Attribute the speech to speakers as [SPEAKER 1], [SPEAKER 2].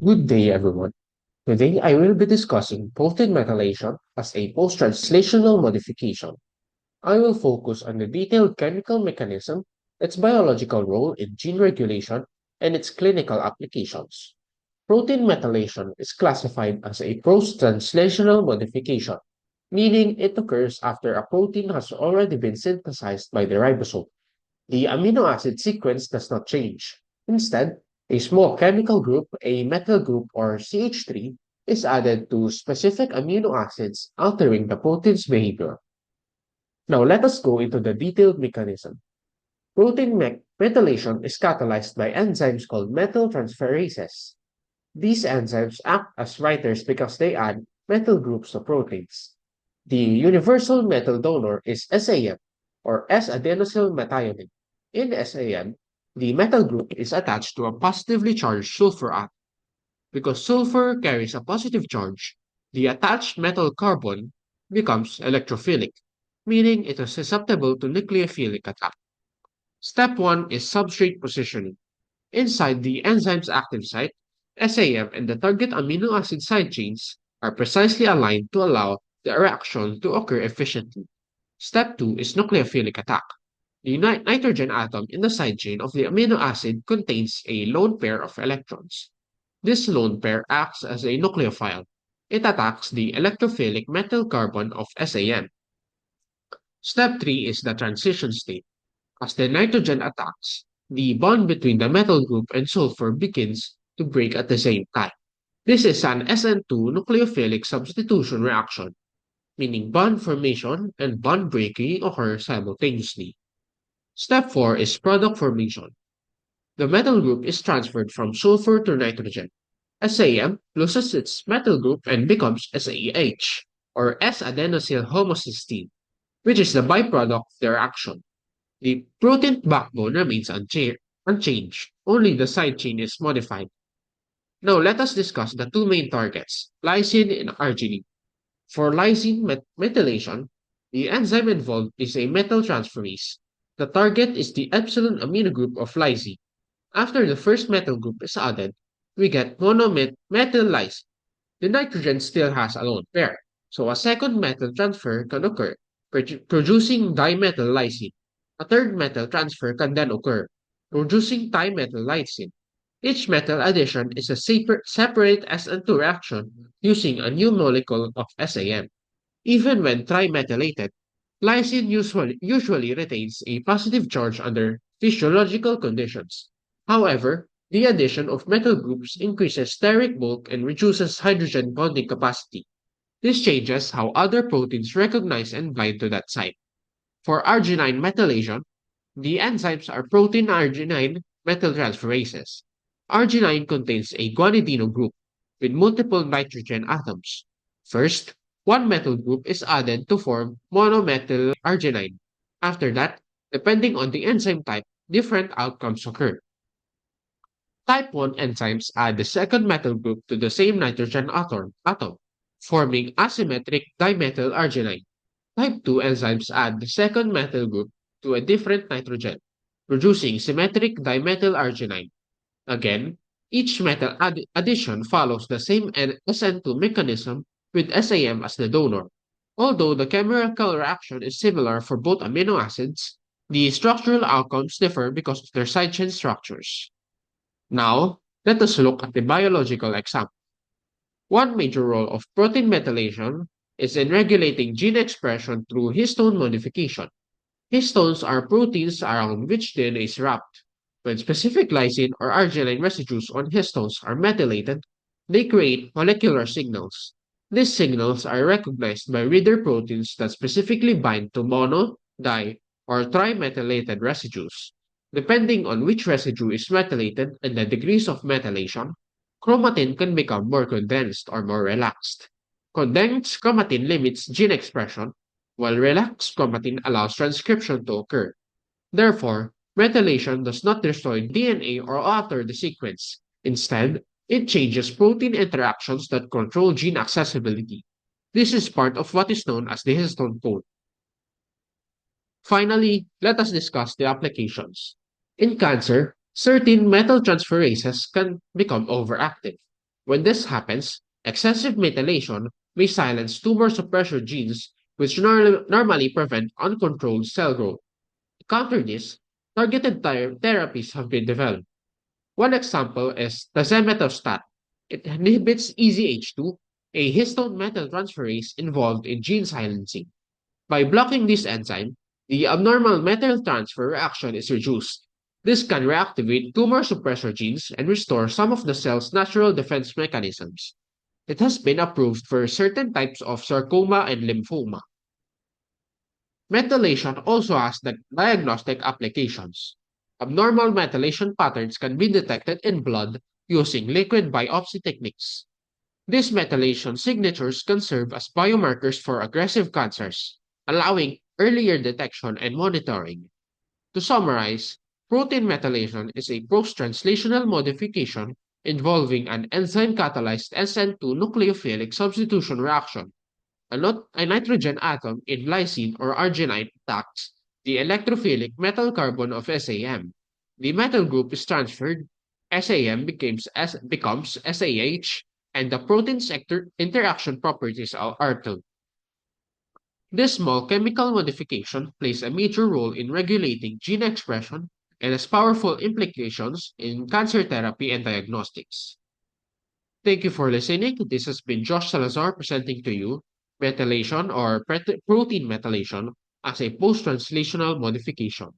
[SPEAKER 1] Good day, everyone. Today, I will be discussing protein methylation as a post-translational modification. I will focus on the detailed chemical mechanism, its biological role in gene regulation, and its clinical applications. Protein methylation is classified as a post-translational modification, meaning it occurs after a protein has already been synthesized by the ribosome. The amino acid sequence does not change. Instead, a small chemical group, a methyl group or CH3, is added to specific amino acids, altering the protein's behavior. Now let us go into the detailed mechanism. Methylation is catalyzed by enzymes called methyltransferases. These enzymes act as writers because they add methyl groups to proteins. The universal methyl donor is SAM, or S-adenosyl methionine. In SAM, the methyl group is attached to a positively charged sulfur atom. Because sulfur carries a positive charge, the attached metal carbon becomes electrophilic, meaning it is susceptible to nucleophilic attack. Step 1 is substrate positioning. Inside the enzyme's active site, SAM and the target amino acid side chains are precisely aligned to allow the reaction to occur efficiently. Step 2 is nucleophilic attack. The nitrogen atom in the side chain of the amino acid contains a lone pair of electrons. This lone pair acts as a nucleophile. It attacks the electrophilic metal carbon of SAM. Step 3 is the transition state. As the nitrogen attacks, the bond between the metal group and sulfur begins to break at the same time. This is an SN2 nucleophilic substitution reaction, meaning bond formation and bond breaking occur simultaneously. Step 4 is product formation. The metal group is transferred from sulfur to nitrogen. SAM loses its metal group and becomes SAH, or S-adenosyl homocysteine, which is the byproduct of their action. The protein backbone remains unchanged, only the side chain is modified. Now let us discuss the two main targets, lysine and arginine. For lysine methylation, the enzyme involved is a methyltransferase. The target is the epsilon amino group of lysine. After the first methyl group is added, we get monomethyl lysine. The nitrogen still has a lone pair, so a second methyl transfer can occur, producing dimethyl lysine. A third metal transfer can then occur, producing dimethyl lysine. Each metal addition is a separate SN2 reaction using a new molecule of SAM. Even when trimethylated, lysine usually retains a positive charge under physiological conditions. However, the addition of metal groups increases steric bulk and reduces hydrogen bonding capacity. This changes how other proteins recognize and bind to that site. For arginine methylation, the enzymes are protein arginine methyltransferases. Arginine contains a guanidino group with multiple nitrogen atoms. First, one methyl group is added to form monomethyl arginine. After that, depending on the enzyme type, different outcomes occur. Type 1 enzymes add the second methyl group to the same nitrogen atom, forming asymmetric dimethyl arginine. Type 2 enzymes add the second methyl group to a different nitrogen, producing symmetric dimethyl arginine. Again, each metal addition follows the same SN2 mechanism with SAM as the donor. Although the chemical reaction is similar for both amino acids, the structural outcomes differ because of their side chain structures. Now, let us look at the biological example. One major role of protein methylation is in regulating gene expression through histone modification. Histones are proteins around which DNA is wrapped. When specific lysine or arginine residues on histones are methylated, they create molecular signals. These signals are recognized by reader proteins that specifically bind to mono, di, or trimethylated residues. Depending on which residue is methylated and the degrees of methylation, chromatin can become more condensed or more relaxed. Condensed chromatin limits gene expression, while relaxed chromatin allows transcription to occur. Therefore, methylation does not destroy DNA or alter the sequence. Instead, it changes protein interactions that control gene accessibility. This is part of what is known as the histone code. Finally, let us discuss the applications. In cancer, certain methyltransferases can become overactive. When this happens, excessive methylation may silence tumor suppressor genes which normally prevent uncontrolled cell growth. To counter this, targeted therapies have been developed. One example is tazemetostat. It inhibits EZH2, a histone methyltransferase involved in gene silencing. By blocking this enzyme, the abnormal metal transfer reaction is reduced. This can reactivate tumor suppressor genes and restore some of the cell's natural defense mechanisms. It has been approved for certain types of sarcoma and lymphoma. Methylation also has diagnostic applications. Abnormal methylation patterns can be detected in blood using liquid biopsy techniques. These methylation signatures can serve as biomarkers for aggressive cancers, allowing earlier detection and monitoring. To summarize, protein methylation is a post-translational modification involving an enzyme-catalyzed SN2 nucleophilic substitution reaction. A nitrogen atom in lysine or arginine attacks the electrophilic metal carbon of SAM. The metal group is transferred, SAM becomes SAH, and the protein sector interaction properties are altered. This small chemical modification plays a major role in regulating gene expression and has powerful implications in cancer therapy and diagnostics. Thank you for listening. This has been Josh Salazar presenting to you methylation or protein methylation as a post-translational modification.